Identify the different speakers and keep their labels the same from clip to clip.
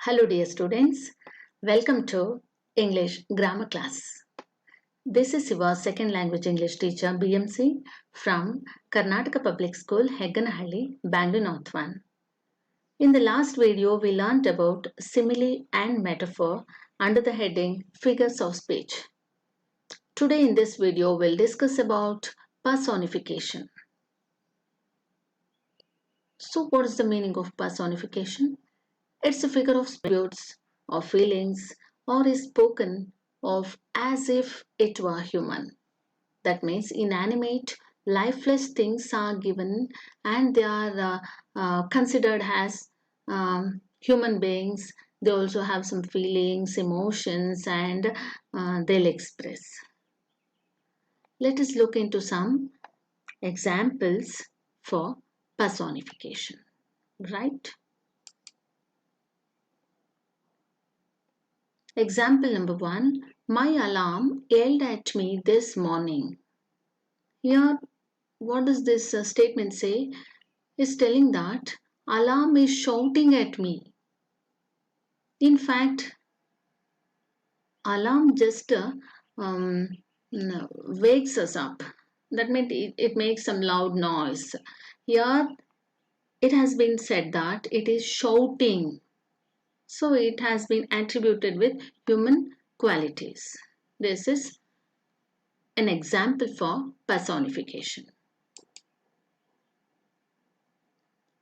Speaker 1: Hello dear students, welcome to English grammar class. This is your second language English teacher BMC from Karnataka Public School, Hegganahalli, Bangalore North 1. In the last video we learnt about simile and metaphor under the heading figures of speech. Today in this video we'll discuss about personification. So what is the meaning of personification? It's a figure of spirits or feelings or is spoken of as if it were human. That means inanimate, lifeless things are given and they are considered as human beings. They also have some feelings, emotions, and they'll express. Let us look into some examples for personification. Right? Example number 1. My alarm yelled at me this morning. Here, what does this statement say? It's telling that alarm is shouting at me. In fact, alarm just wakes us up. That means it makes some loud noise. Here, it has been said that it is shouting. So it has been attributed with human qualities. This is an example for personification.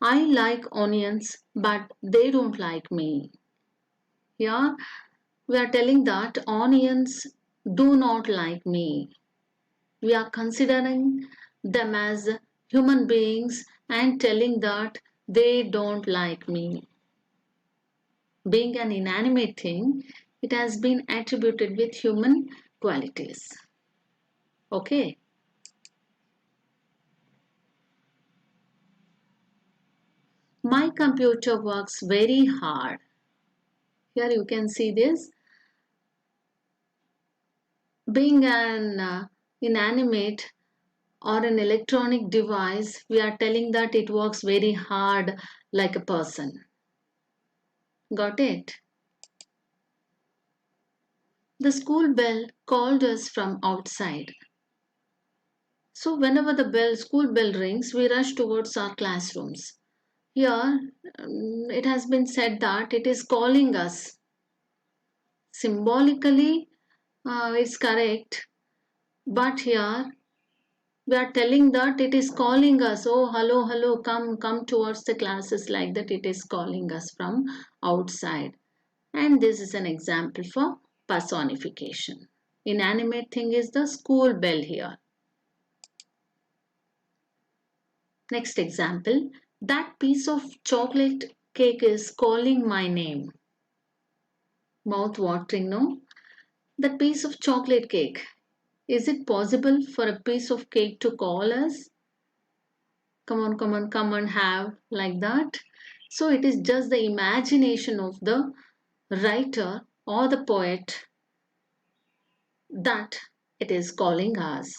Speaker 1: I like onions, but they don't like me. Here we are telling that onions do not like me. We are considering them as human beings and telling that they don't like me. Being an inanimate thing, it has been attributed with human qualities. Okay. My computer works very hard. Here you can see this. Being an inanimate or an electronic device, we are telling that it works very hard like a person. Got it? The school bell called us from outside. So whenever the school bell rings, we rush towards our classrooms. Here, it has been said that it is calling us. Symbolically, it's correct, but here we are telling that it is calling us. Oh, hello, hello, come towards the classes, like that. It is calling us from outside. And this is an example for personification. Inanimate thing is the school bell here. Next example, that piece of chocolate cake is calling my name. Mouth watering, no? That piece of chocolate cake. Is it possible for a piece of cake to call us? Come on, have, like that. So it is just the imagination of the writer or the poet that it is calling us.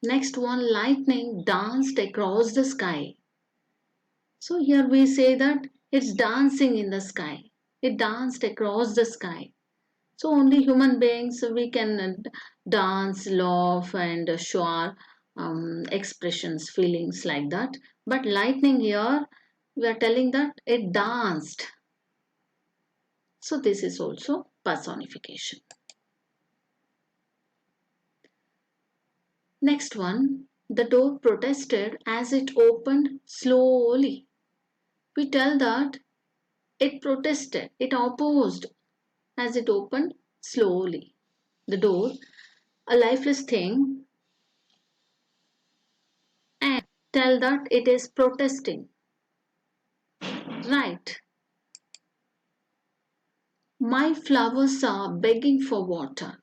Speaker 1: Next one, lightning danced across the sky. So here we say that it's dancing in the sky. It danced across the sky. So only human beings we can dance, laugh, and show our expressions, feelings like that. But lightning here, we are telling that it danced. So this is also personification. Next one, the door protested as it opened slowly. We tell that it protested, it opposed as it opened slowly. The door, a lifeless thing, and tell that it is protesting. Right. My flowers are begging for water.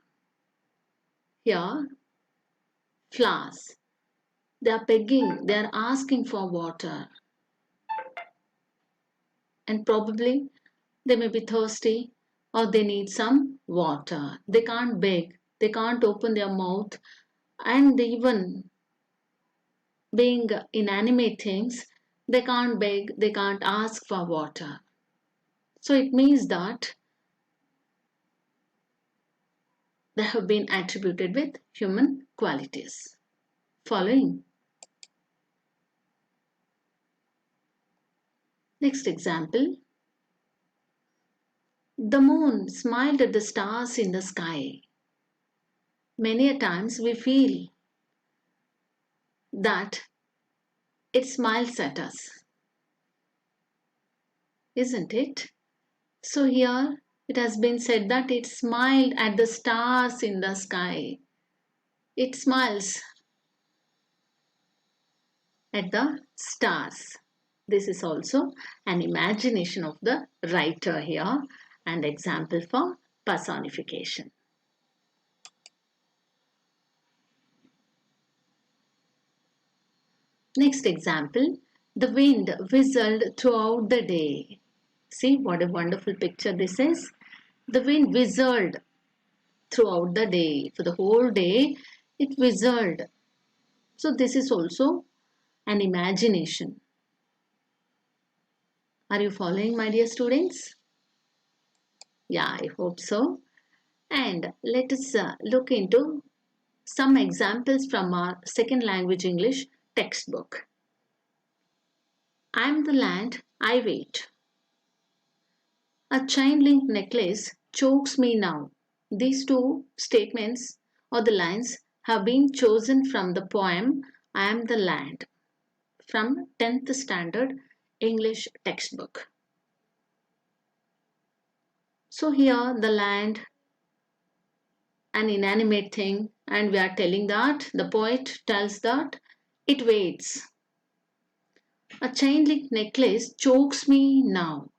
Speaker 1: Here, flowers. They are begging, they are asking for water. And probably they may be thirsty or they need some water. They can't beg, they can't open their mouth, and even being inanimate things, they can't beg, they can't ask for water. So it means that they have been attributed with human qualities. Following. Next example. The moon smiled at the stars in the sky. Many a times we feel that it smiles at us, isn't it? So here it has been said that it smiled at the stars in the sky. It smiles at the stars. This is also an imagination of the writer here and example for personification. Next example, the wind whistled throughout the day. See what a wonderful picture this is. The wind whistled throughout the day. For the whole day, it whistled. So this is also an imagination. Are you following, my dear students? Yeah, I hope so. And let us look into some examples from our second language English textbook. I am the land, I wait. A chain link necklace chokes me now. These two statements or the lines have been chosen from the poem I am the land from 10th standard English textbook. So here the land, an inanimate thing, and we are telling that the poet tells that it waits. A chain link necklace chokes me now.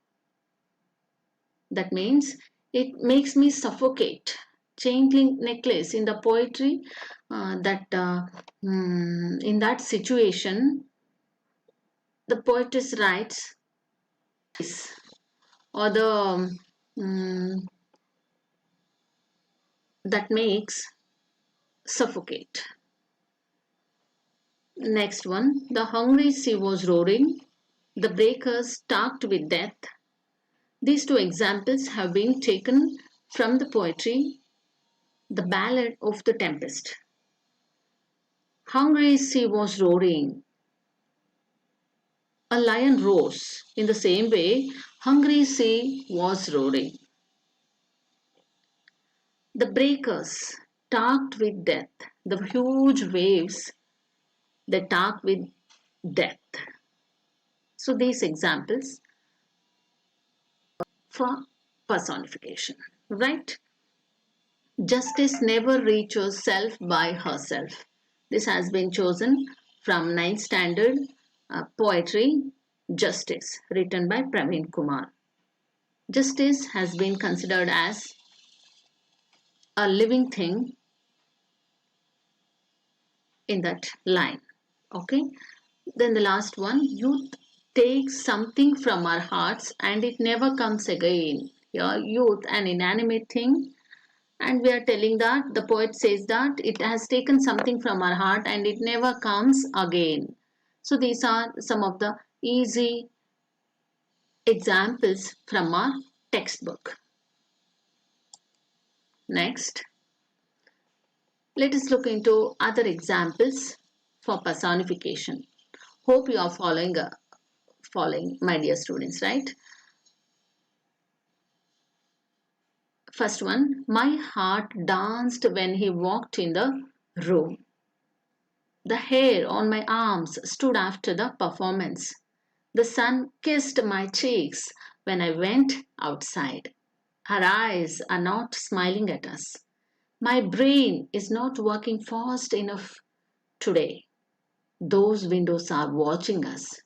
Speaker 1: That means it makes me suffocate. Chain link necklace in the poetry, in that situation, the poetess writes, or the that makes suffocate. Next one, the hungry sea was roaring, the breakers talked with death. These two examples have been taken from the poetry The Ballad of the Tempest. Hungry sea was roaring. A lion rose. In the same way, hungry sea was roaring. The breakers talked with death. The huge waves, they talk with death. So these examples for personification, right? Justice never reaches self by herself. This has been chosen from 9th standard poetry Justice, written by Praveen Kumar. Justice has been considered as a living thing in that line. Okay. Then the last one, youth takes something from our hearts and it never comes again. Here, youth, an inanimate thing, and we are telling that the poet says that it has taken something from our heart and it never comes again. So these are some of the easy examples from our textbook. Next, let us look into other examples for personification. Hope you are following, my dear students, right? First one, my heart danced when he walked in the room. The hair on my arms stood after the performance. The sun kissed my cheeks when I went outside. Her eyes are not smiling at us. My brain is not working fast enough today. Those windows are watching us.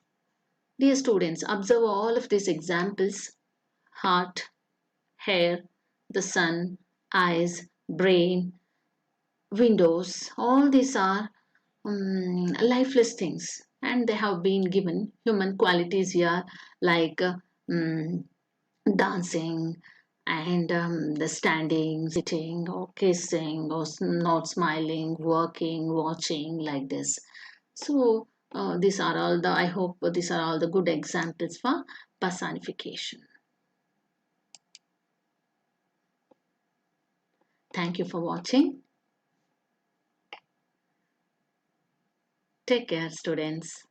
Speaker 1: Dear students, observe all of these examples: heart, hair, the sun, eyes, brain, windows. All these are lifeless things, and they have been given human qualities here like dancing and the standing, sitting, or kissing, or not smiling, working, watching, like this. So I hope these are all the good examples for personification. Thank you for watching. Take care, students.